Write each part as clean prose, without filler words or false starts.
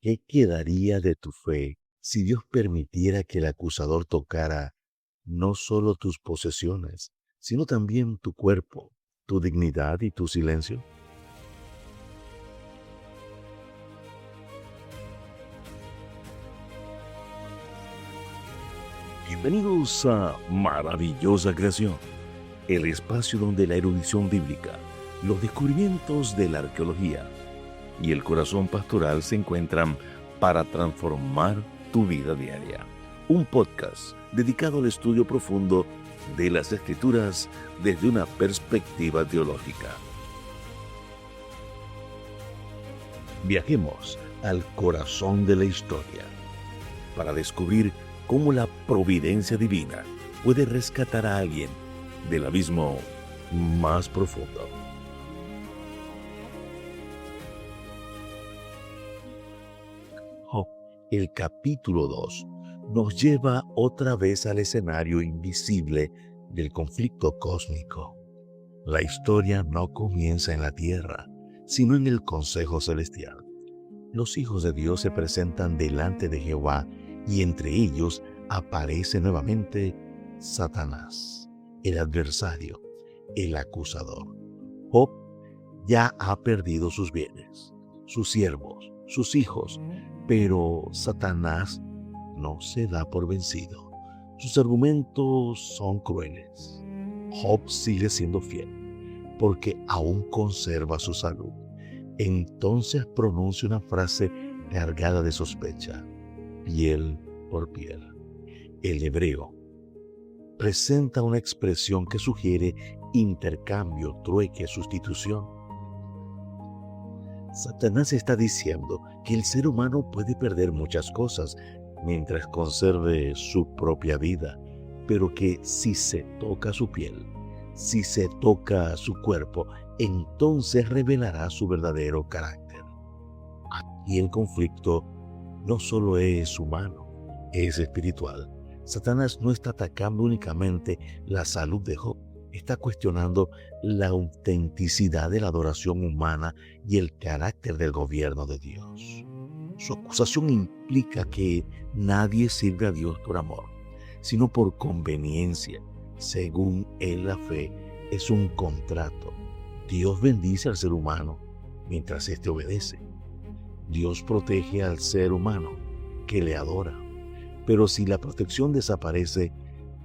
¿Qué quedaría de tu fe si Dios permitiera que el acusador tocara no solo tus posesiones, sino también tu cuerpo, tu dignidad y tu silencio? Bienvenidos a Maravillosa Creación, el espacio donde la erudición bíblica, los descubrimientos de la arqueología y el corazón pastoral se encuentran para transformar tu vida diaria. Un podcast dedicado al estudio profundo de las Escrituras desde una perspectiva teológica. Viajemos al corazón de la historia para descubrir cómo la providencia divina puede rescatar a alguien del abismo más profundo. Job, el capítulo 2, nos lleva otra vez al escenario invisible del conflicto cósmico. La historia no comienza en la tierra, sino en el consejo celestial. Los hijos de Dios se presentan delante de Jehová y entre ellos aparece nuevamente Satanás, el adversario, el acusador. Job ya ha perdido sus bienes, sus siervos, sus hijos, pero Satanás no se da por vencido. Sus argumentos son crueles. Job sigue siendo fiel porque aún conserva su salud. Entonces pronuncia una frase cargada de sospecha: piel por piel. El hebreo presenta una expresión que sugiere intercambio, trueque, sustitución. Satanás está diciendo que el ser humano puede perder muchas cosas mientras conserve su propia vida, pero que si se toca su piel, si se toca su cuerpo, entonces revelará su verdadero carácter. Aquí el conflicto no solo es humano, es espiritual. Satanás no está atacando únicamente la salud de Job, está cuestionando la autenticidad de la adoración humana y el carácter del gobierno de Dios. Su acusación implica que nadie sirve a Dios por amor, sino por conveniencia. Según él, la fe es un contrato. Dios bendice al ser humano mientras éste obedece. Dios protege al ser humano que le adora. Pero si la protección desaparece,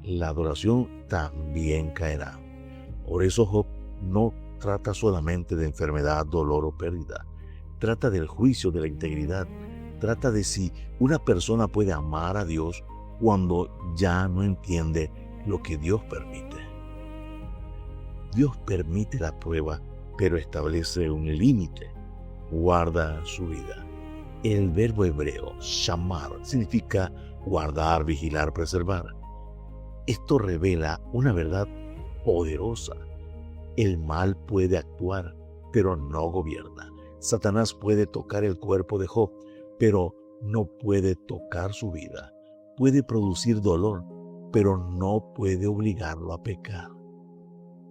la adoración también caerá. Por eso Job no trata solamente de enfermedad, dolor o pérdida. Trata del juicio de la integridad. Trata de si una persona puede amar a Dios cuando ya no entiende lo que Dios permite. Dios permite la prueba, pero establece un límite. Guarda su vida. El verbo hebreo, shamar, significa guardar, vigilar, preservar. Esto revela una verdad poderosa. El mal puede actuar, pero no gobierna. Satanás puede tocar el cuerpo de Job, pero no puede tocar su vida. Puede producir dolor, pero no puede obligarlo a pecar.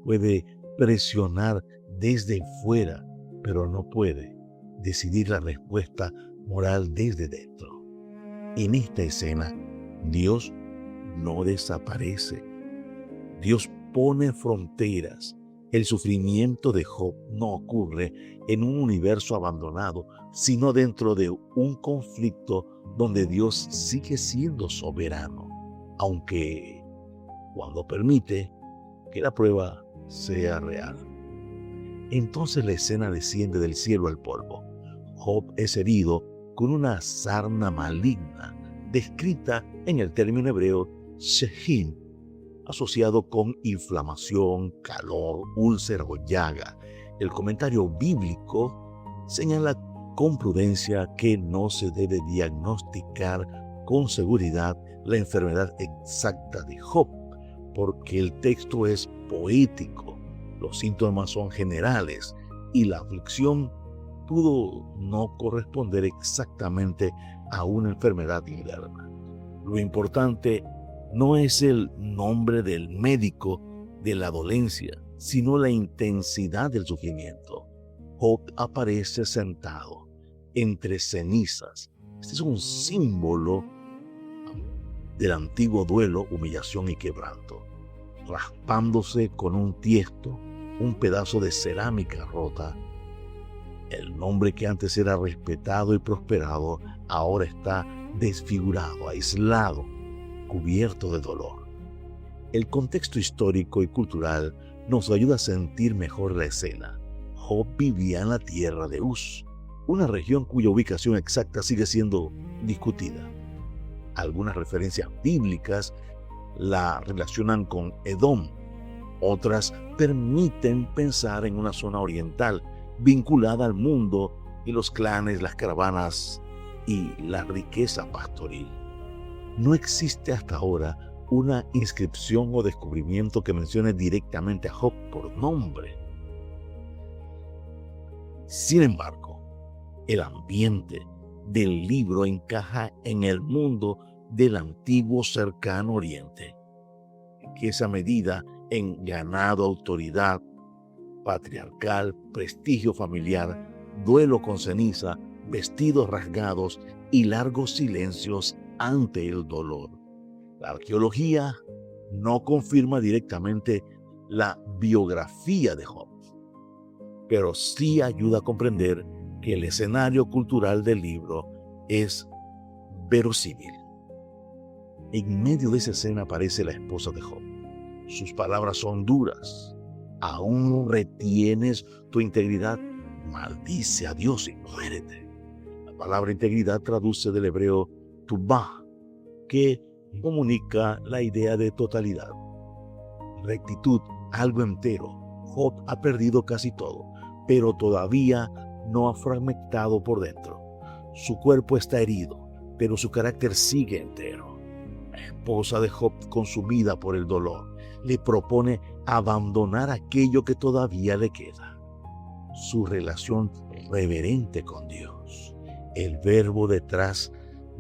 Puede presionar desde fuera, pero no puede decidir la respuesta moral desde dentro. En esta escena, Dios no desaparece. Dios pone fronteras. El sufrimiento de Job no ocurre en un universo abandonado, sino dentro de un conflicto donde Dios sigue siendo soberano, aunque cuando permite que la prueba sea real. Entonces la escena desciende del cielo al polvo. Job es herido con una sarna maligna, descrita en el término hebreo shehin, asociado con inflamación, calor, úlcera o llaga. El comentario bíblico señala con prudencia que no se debe diagnosticar con seguridad la enfermedad exacta de Job, porque el texto es poético, los síntomas son generales y la aflicción pudo no corresponder exactamente a una enfermedad interna. Lo importante no es el nombre del médico de la dolencia, sino la intensidad del sufrimiento. Job aparece sentado entre cenizas, Este es un símbolo del antiguo duelo, humillación y quebranto, raspándose con un tiesto, un pedazo de cerámica rota. El nombre que antes era respetado y prosperado, ahora está desfigurado, aislado, cubierto de dolor. El contexto histórico y cultural nos ayuda a sentir mejor la escena. Job vivía en la tierra de Uz, una región cuya ubicación exacta sigue siendo discutida. Algunas referencias bíblicas la relacionan con Edom, otras permiten pensar en una zona oriental vinculada al mundo y los clanes, las caravanas y la riqueza pastoril. No existe hasta ahora una inscripción o descubrimiento que mencione directamente a Job por nombre. Sin embargo, el ambiente del libro encaja en el mundo del antiguo cercano oriente, que esa medida en ganado, autoridad patriarcal, prestigio familiar, duelo con ceniza, vestidos rasgados y largos silencios ante el dolor. La arqueología no confirma directamente la biografía de Job, pero sí ayuda a comprender que el escenario cultural del libro es verosímil. En medio de esa escena aparece la esposa de Job. Sus palabras son duras. ¿Aún retienes tu integridad? Maldice a Dios y muérete. La palabra integridad traduce del hebreo tubá, que comunica la idea de totalidad. Rectitud, algo entero. Job ha perdido casi todo, pero todavía no ha fragmentado por dentro. Su cuerpo está herido, pero su carácter sigue entero. La esposa de Job, consumida por el dolor, le propone abandonar aquello que todavía le queda. Su relación reverente con Dios. El verbo detrás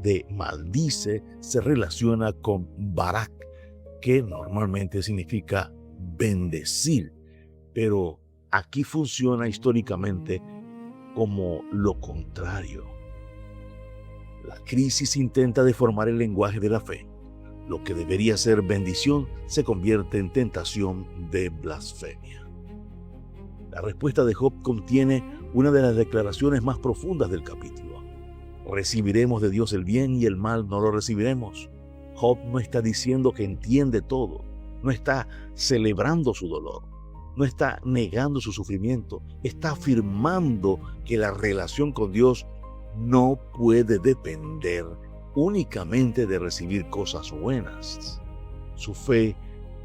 de maldice se relaciona con barak, que normalmente significa bendecir, pero aquí funciona históricamente como lo contrario. La crisis intenta deformar el lenguaje de la fe. Lo que debería ser bendición se convierte en tentación de blasfemia. La respuesta de Job contiene una de las declaraciones más profundas del capítulo. Recibiremos de Dios el bien y el mal no lo recibiremos. Job no está diciendo que entiende todo, no está celebrando su dolor, no está negando su sufrimiento, está afirmando que la relación con Dios no puede depender únicamente de recibir cosas buenas. Su fe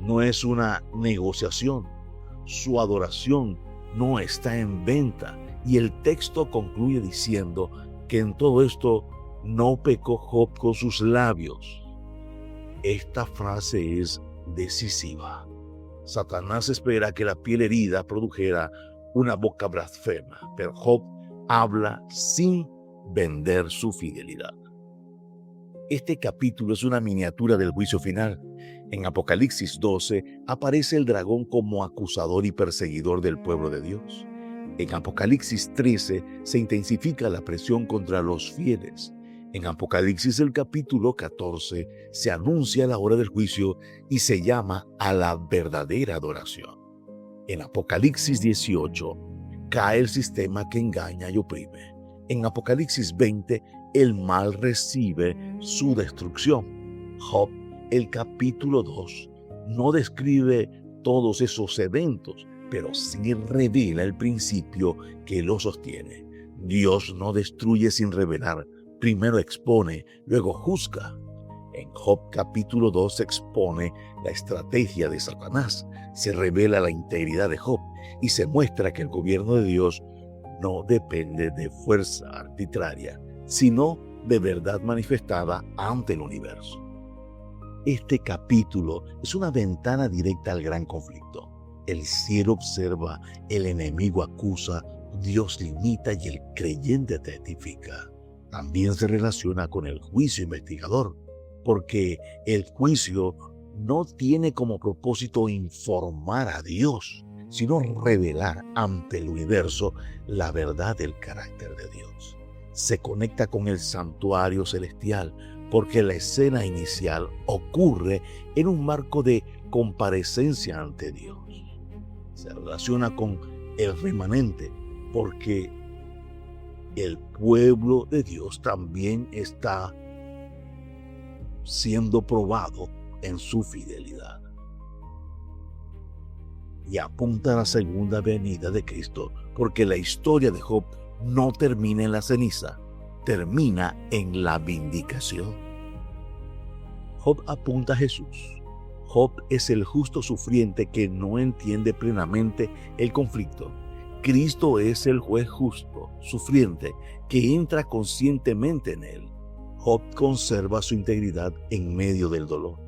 no es una negociación, su adoración no está en venta, y el texto concluye diciendo que en todo esto no pecó Job con sus labios. Esta frase es decisiva. Satanás espera que la piel herida produjera una boca blasfema, pero Job habla sin vender su fidelidad. Este capítulo es una miniatura del juicio final. En Apocalipsis 12 aparece el dragón como acusador y perseguidor del pueblo de Dios. En Apocalipsis 13 se intensifica la presión contra los fieles. En Apocalipsis el capítulo 14 se anuncia la hora del juicio y se llama a la verdadera adoración. En Apocalipsis 18 cae el sistema que engaña y oprime. En Apocalipsis 20 el mal recibe su destrucción. Job, el capítulo 2, no describe todos esos eventos, pero sí revela el principio que lo sostiene. Dios no destruye sin revelar, primero expone, luego juzga. En Job capítulo 2 se expone la estrategia de Satanás, se revela la integridad de Job y se muestra que el gobierno de Dios no depende de fuerza arbitraria, sino de verdad manifestada ante el universo. Este capítulo es una ventana directa al gran conflicto. El cielo observa, el enemigo acusa, Dios limita y el creyente testifica. También se relaciona con el juicio investigador, porque el juicio no tiene como propósito informar a Dios, sino revelar ante el universo la verdad del carácter de Dios. se conecta con el santuario celestial, porque la escena inicial ocurre en un marco de comparecencia ante Dios. Se relaciona con el remanente, porque el pueblo de Dios también está siendo probado en su fidelidad. Y apunta a la segunda venida de Cristo, porque la historia de Job no termina en la ceniza, termina en la vindicación. Job apunta a Jesús. Job es el justo sufriente que no entiende plenamente el conflicto. Cristo es el juez justo, sufriente, que entra conscientemente en él. Job conserva su integridad en medio del dolor.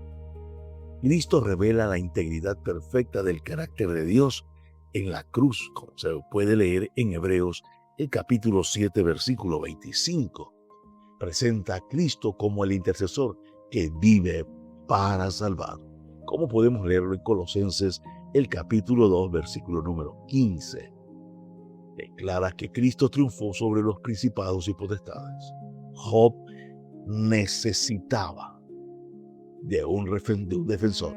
Cristo revela la integridad perfecta del carácter de Dios en la cruz, como se puede leer en Hebreos, el capítulo 7, versículo 25. Presenta a Cristo como el intercesor que vive para salvar, como podemos leerlo en Colosenses, el capítulo 2, versículo número 15. Declara que Cristo triunfó sobre los principados y potestades. Job necesitaba de un defensor.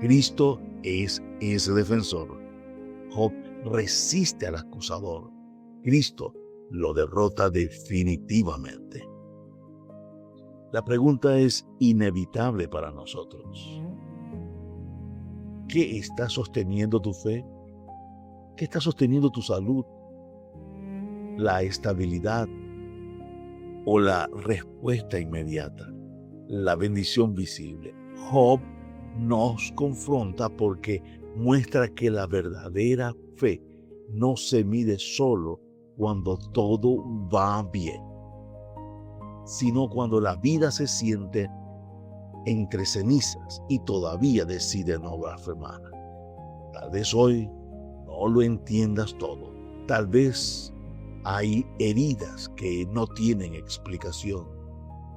Cristo es ese defensor. Job resiste al acusador. Cristo lo derrota definitivamente. La pregunta es inevitable para nosotros. ¿Qué está sosteniendo tu fe? ¿Qué está sosteniendo tu salud? ¿La estabilidad o la respuesta inmediata? La bendición visible. Job nos confronta porque muestra que la verdadera fe no se mide solo cuando todo va bien, sino cuando la vida se siente entre cenizas y todavía decide no blasfemar. Tal vez hoy no lo entiendas todo. Tal vez hay heridas que no tienen explicación.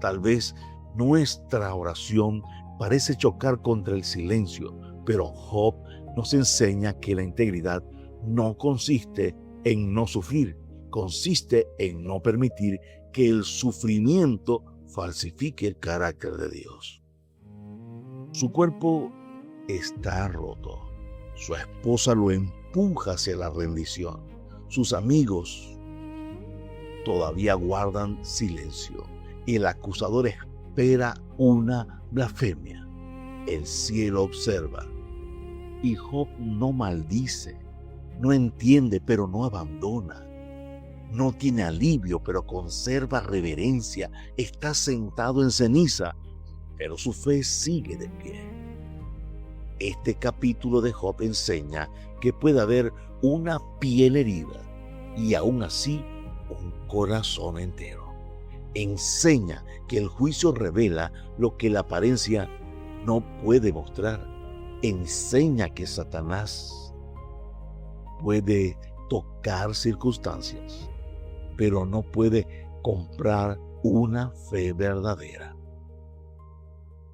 Tal vez nuestra oración parece chocar contra el silencio, pero Job nos enseña que la integridad no consiste en no sufrir, consiste en no permitir que el sufrimiento falsifique el carácter de Dios. Su cuerpo está roto. Su esposa lo empuja hacia la rendición. Sus amigos todavía guardan silencio. El acusador espera una blasfemia. El cielo observa. Y Job no maldice, no entiende, pero no abandona. No tiene alivio, pero conserva reverencia. Está sentado en ceniza, pero su fe sigue de pie. Este capítulo de Job enseña que puede haber una piel herida y aún así un corazón entero. Enseña que el juicio revela lo que la apariencia no puede mostrar. Enseña que Satanás puede tocar circunstancias, pero no puede comprar una fe verdadera.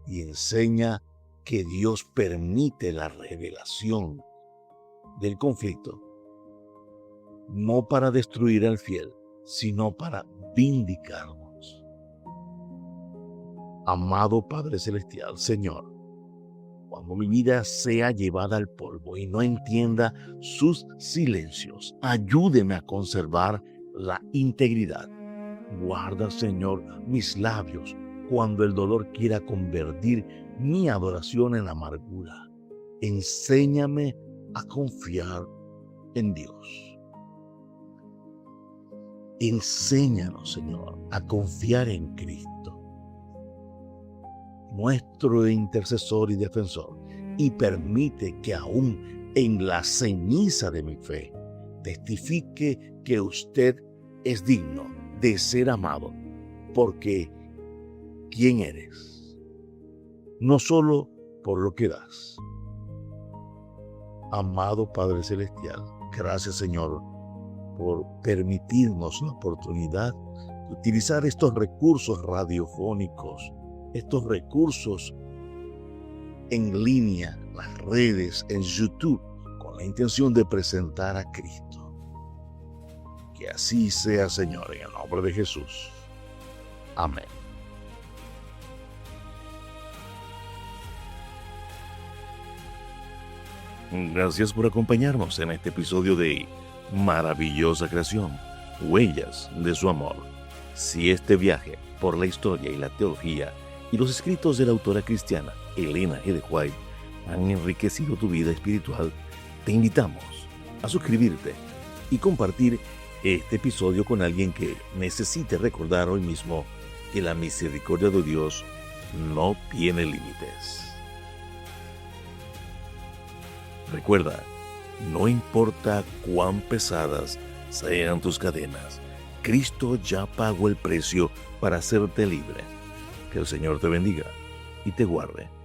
Y enseña que Dios permite la revelación del conflicto, no para destruir al fiel, sino para vindicarnos. Amado Padre Celestial, Señor, cuando mi vida sea llevada al polvo y no entienda sus silencios, ayúdeme a conservar la integridad. Guarda, Señor, mis labios cuando el dolor quiera convertir mi adoración en amargura. Enséñame a confiar en Dios. Enséñanos, Señor, a confiar en Cristo, nuestro intercesor y defensor, y permite que aún en la ceniza de mi fe testifique que usted es digno de ser amado, porque ¿quién eres? No solo por lo que das. Amado Padre Celestial, gracias, Señor, por permitirnos la oportunidad de utilizar estos recursos radiofónicos, estos recursos en línea, las redes, en YouTube, con la intención de presentar a Cristo. Que así sea, Señor, en el nombre de Jesús. Amén. Gracias por acompañarnos en este episodio de Maravillosa Creación, Huellas de su Amor. Si este viaje por la historia y la teología y los escritos de la autora cristiana Elena G. de White han enriquecido tu vida espiritual, te invitamos a suscribirte y compartir este episodio con alguien que necesite recordar hoy mismo que la misericordia de Dios no tiene límites. Recuerda, no importa cuán pesadas sean tus cadenas, Cristo ya pagó el precio para hacerte libre. Que el Señor te bendiga y te guarde.